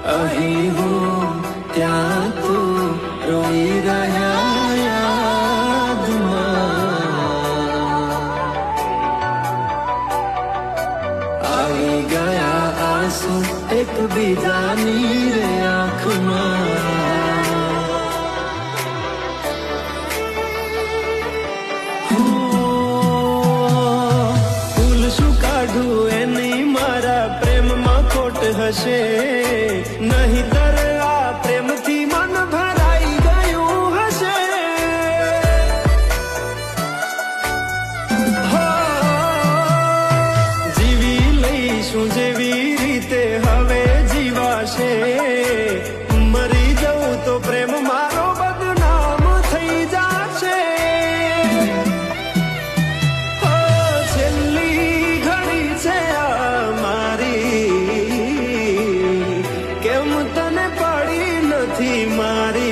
અહીં હું ત્યાં તું રોઈ રહ્યા યાદમાં આવી ગયા આંસુ એકબીજાની રે આંખમાં ફૂલ શું કાઢું એની મારા પ્રેમમાં ખોટ હશે નહીંતર આ પ્રેમથી મન ભરાઈ ગયું હશે જીવી લઈશું જેવી રીતે હવે જીવાશે મરી જવું તો પ્રેમ મારો બદનામ થઈ જશે છેલ્લી ઘડી છે આ મારી કેમ તને પડી નથી મારી